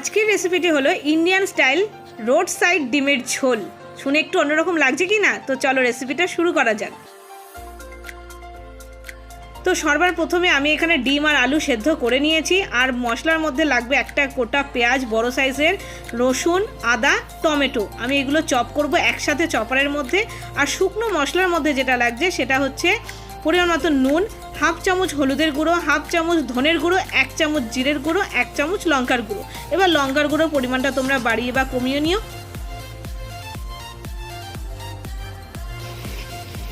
আজকের রেসিপিটি হলো ইন্ডিয়ান স্টাইল রোড সাইড ডিমের ঝোল। শুনে একটু অন্যরকম লাগছে কি না? তো চলো রেসিপিটা শুরু করা যাক। তো সবার প্রথমে আমি এখানে ডিম আর আলু সেদ্ধ করে নিয়েছি। আর মশলার মধ্যে লাগবে একটা গোটা পেঁয়াজ, বড় সাইজের রসুন, আদা, টমেটো। আমি এগুলো চপ করব একসাথে চপারের মধ্যে। আর শুকনো মশলার মধ্যে যেটা লাগছে সেটা হচ্ছে পরিমাণ মতো নুন, হাফ চামচ হলুদের গুঁড়ো, হাফ চামচ ধনের গুঁড়ো, 1 চামচ জিরের গুঁড়ো, 1 চামচ লঙ্কার গুঁড়ো। এবার লঙ্কার গুঁড়োর পরিমাণটা তোমরা বাড়িয়ে বা কমিয়ে নিও।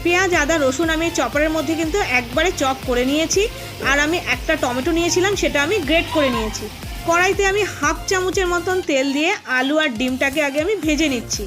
পেঁয়াজ, আদা, রসুন আমি চপারের মধ্যে কিন্তু একবারে চপ করে নিয়েছি। আর আমি একটা টমেটো নিয়েছিলাম, সেটা আমি গ্রেট করে নিয়েছি। কড়াইতে আমি হাফ চামচের মতন তেল দিয়ে আলু আর ডিমটাকে আগে আমি ভেজে নিচ্ছি।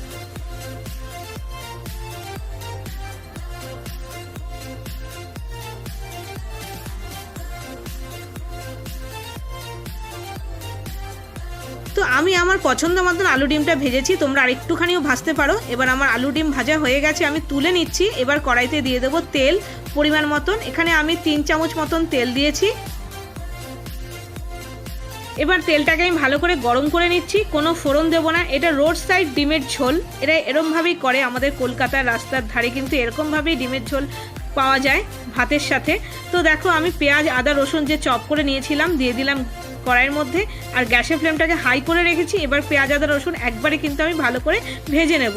তো আমি আমার পছন্দ মতন আলু ডিমটা ভেজেছি, তোমরা আরেকটুখানিও ভাজতে পারো। এবার আমার আলু ডিম ভাজা হয়ে গেছে, আমি তুলে নিচ্ছি। এবার কড়াইতে দিয়ে দেবো তেল পরিমাণ মতন। এখানে আমি 3 চামচ মতন তেল দিয়েছি। এবার তেলটাকে আমি ভালো করে গরম করে নিচ্ছি, কোনো ফোড়ন দেবো না। এটা রোড সাইড ডিমের ঝোল, এরা এরকমভাবেই করে। আমাদের কলকাতার রাস্তার ধারে কিন্তু এরকমভাবেই ডিমের ঝোল পাওয়া যায় ভাতের সাথে। তো দেখো আমি পেঁয়াজ, আদা, রসুন যে চপ করে নিয়েছিলাম দিয়ে দিলাম কড়াইয়ের মধ্যে। আর গ্যাসের ফ্লেমটাকে হাই করে রেখেছি। এবার পেঁয়াজ, আদা, রসুন একবারে কিন্তু আমি ভালো করে ভেজে নেব।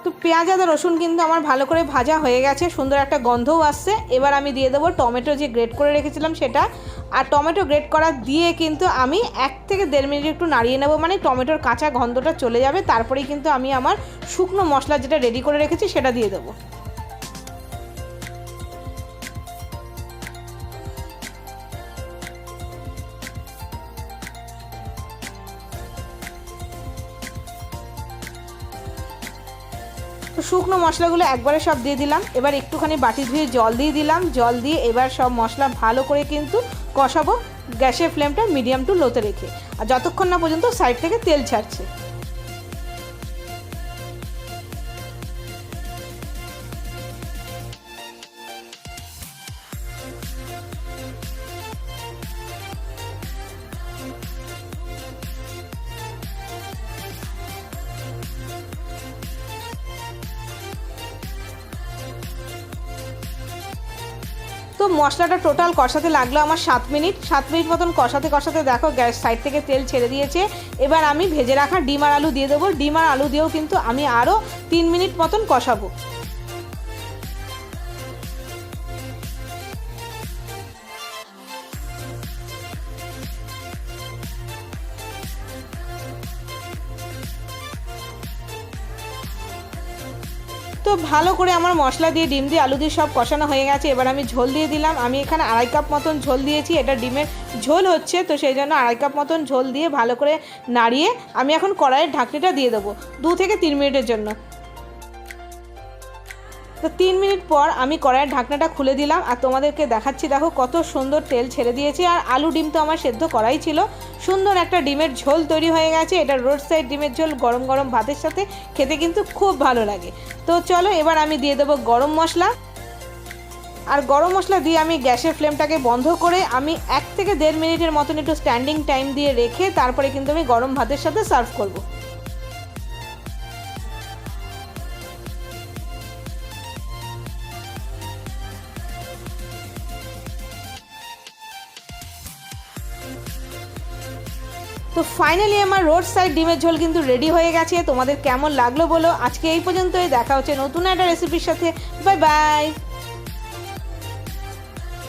তো পেঁয়াজ, আদা, রসুন কিন্তু আমার ভালো করে ভাজা হয়ে গেছে, সুন্দর একটা গন্ধও আসছে। এবার আমি দিয়ে দেবো টমেটো যে গ্রেট করে রেখেছিলাম সেটা। আর টমেটো গ্রেট করা দিয়ে কিন্তু আমি 1 থেকে 1.5 মিনিট একটু নাড়িয়ে নেবো, মানে টমেটোর কাঁচা গন্ধটা চলে যাবে। তারপরেই কিন্তু আমি আমার শুকনো মশলা যেটা রেডি করে রেখেছি সেটা দিয়ে দেবো। তো শুকনো মশলাগুলো একবারে সব দিয়ে দিলাম। এবার একটুখানি বাটি ধুয়ে জল দিয়ে দিলাম। জল দিয়ে এবার সব মশলা ভালো করে কিন্তু কষাবো, গ্যাসের ফ্লেমটা মিডিয়াম টু লোতে রেখে। আর যতক্ষণ না পর্যন্ত সাইড থেকে তেল ছাড়ছে। তো মশলাটা টোটাল কষাতে লাগলো আমার 7 মিনিট। 7 মিনিট মতন কষাতে কষাতে দেখো গ্যাস সাইড থেকে তেল ছেড়ে দিয়েছে। এবার আমি ভেজে রাখা ডিম আর আলু দিয়ে দেবো। ডিম আর আলু দিয়েও কিন্তু আমি আরও 3 মিনিট মতন কষাবো। তো ভালো করে আমার মশলা দিয়ে ডিম দিয়ে আলু দিয়ে সব কষানো হয়ে গেছে। এবার আমি ঝোল দিয়ে দিলাম। আমি এখানে 2.5 কাপ মতন ঝোল দিয়েছি, এটা ডিমের ঝোল হচ্ছে, তো সেই জন্য 2.5 কাপ মতন ঝোল দিয়ে ভালো করে নাড়িয়ে আমি এখন কড়াইয়ের ঢাকনিটা দিয়ে দেবো 2 থেকে 3 মিনিটের জন্য। তো 3 মিনিট পর আমি কড়াইয়ের ঢাকনাটা খুলে দিলাম আর তোমাদেরকে দেখাচ্ছি। দেখো কত সুন্দর তেল ছেড়ে দিয়েছে। আর আলু ডিম তো আমার সেদ্ধ করাই ছিল। সুন্দর একটা ডিমের ঝোল তৈরি হয়ে গেছে। এটা রোড সাইড ডিমের ঝোল গরম গরম ভাতের সাথে খেতে কিন্তু খুব ভালো লাগে। তো চলো এবার আমি দিয়ে দেবো গরম মশলা। আর গরম মশলা দিয়ে আমি গ্যাসের ফ্লেমটাকে বন্ধ করে আমি 1 থেকে 1.5 মিনিটের মতন একটু স্ট্যান্ডিং টাইম দিয়ে রেখে তারপরে কিন্তু আমি গরম ভাতের সাথে সার্ভ করবো। তো ফাইনালি আমার রোড সাইড ডিমের ঝোল কিন্তু রেডি হয়ে গেছে। তোমাদের কেমন লাগলো বলো। আজকে এই পর্যন্তই, দেখা হচ্ছে নতুন একটা রেসিপির সাথে। Bye bye.